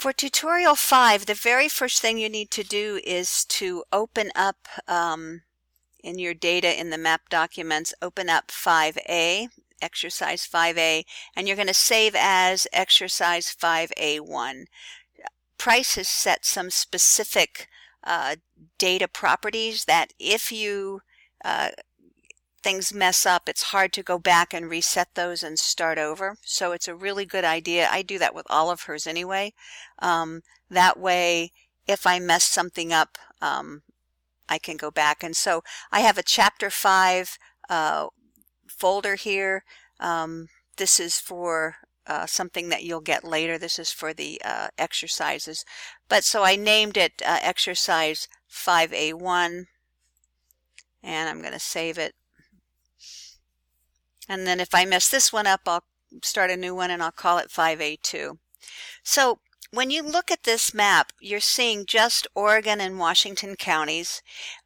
For tutorial 5, the very first thing you need to do is to open up in your data in the map documents, open up 5A, exercise 5A, and you're going to save as exercise 5A1. Price has set some specific data properties that if you things mess up, it's hard to go back and reset those and start over. So it's a really good idea. I do that with all of hers anyway. That way, if I mess something up, I can go back. And so I have a chapter 5 folder here. This is for something that you'll get later. This is for the exercises. But so I named it exercise 5A1, and I'm going to save it. And then if I mess this one up, I'll start a new one and I'll call it 5A2. So when you look at this map, you're seeing just Oregon and Washington counties.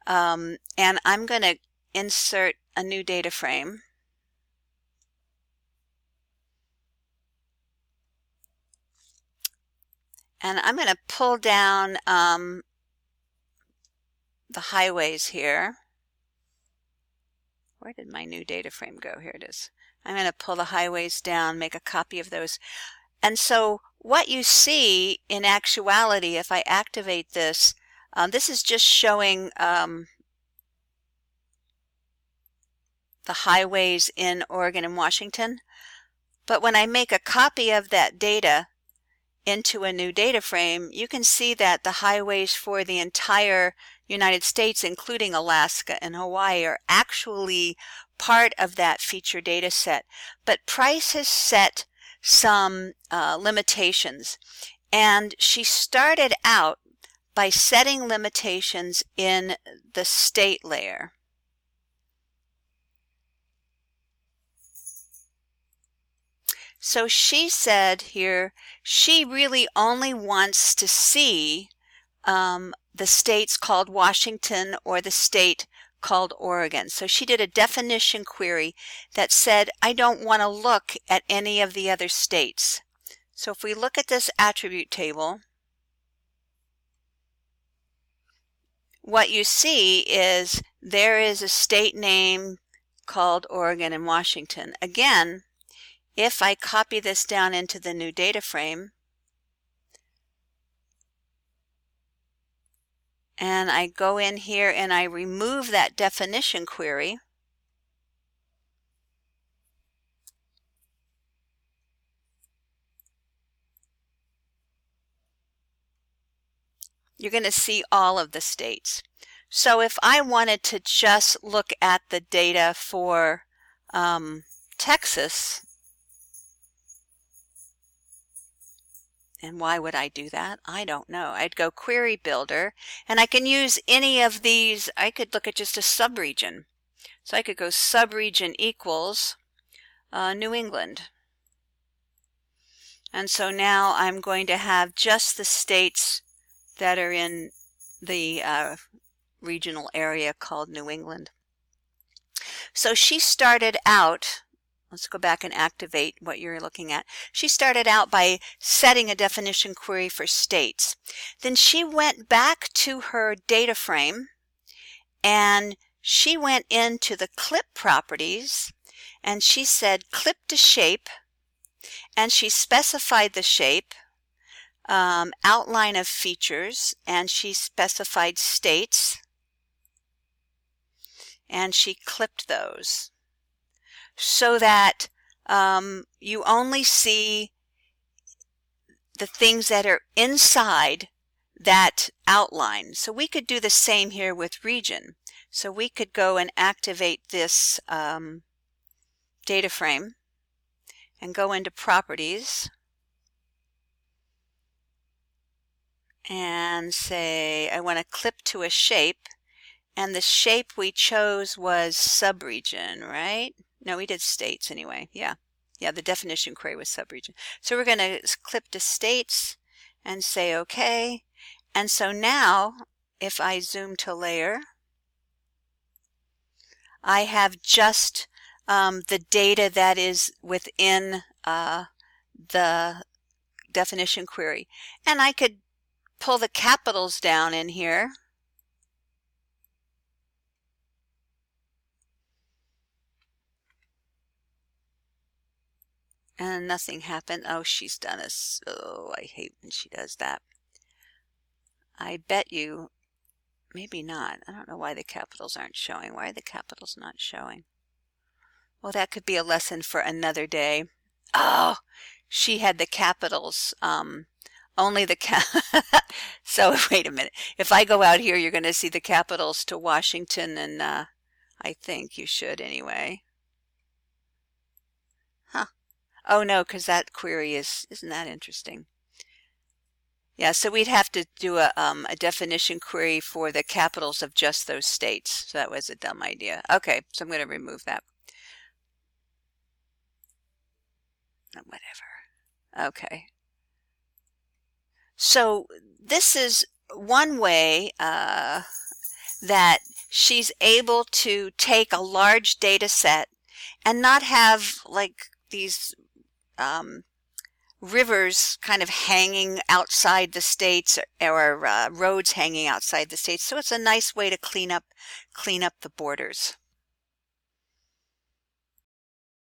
And I'm going to insert a new data frame. And I'm going to pull down the highways here. Where did my new data frame go? Here it is. I'm going to pull the highways down, make a copy of those. And so what you see in actuality, if I activate this, this is just showing the highways in Oregon and Washington. But when I make a copy of that data into a new data frame, you can see that the highways for the entire United States, including Alaska and Hawaii, are actually part of that feature data set. But Price has set some limitations, and she started out by setting limitations in the state layer. So she said here she really only wants to see the states called Washington or the state called Oregon. So she did a definition query that said, I don't want to look at any of the other states. So if we look at this attribute table, what you see is there is a state name called Oregon and Washington. Again, if I copy this down into the new data frame, and I go in here and I remove that definition query, you're going to see all of the states. So if I wanted to just look at the data for Texas, and why would I do that? I don't know. I'd go Query Builder, and I can use any of these. I could look at just a subregion. So I could go subregion equals New England. And so now I'm going to have just the states that are in the regional area called New England. So she started out, let's go back and activate what you're looking at. She started out by setting a definition query for states. Then she went back to her data frame and she went into the clip properties and she said clip to shape, and she specified the shape, outline of features, and she specified states, and she clipped those so that you only see the things that are inside that outline. So we could do the same here with region. So we could go and activate this data frame and go into properties and say I want to clip to a shape, and the shape we chose was subregion, right? No, we did states anyway. Yeah, the definition query was subregion. So we're going to clip to states and say OK. And so now if I zoom to layer, I have just the data that is within the definition query. And I could pull the capitals down in here. And nothing happened. Oh, she's done this. Oh, I hate when she does that. I bet you, maybe not. I don't know why the capitals aren't showing. Why are the capitals not showing? Well, that could be a lesson for another day. Oh, she had the capitals. Only the So wait a minute. If I go out here, you're going to see the capitals to Washington, and I think you should anyway. Huh. Oh no, because that query isn't that interesting? Yeah, so we'd have to do a definition query for the capitals of just those states. So that was a dumb idea. Okay, so I'm going to remove that. Whatever. Okay. So this is one way that she's able to take a large data set and not have like these rivers kind of hanging outside the states, or roads hanging outside the states. So it's a nice way to clean up the borders.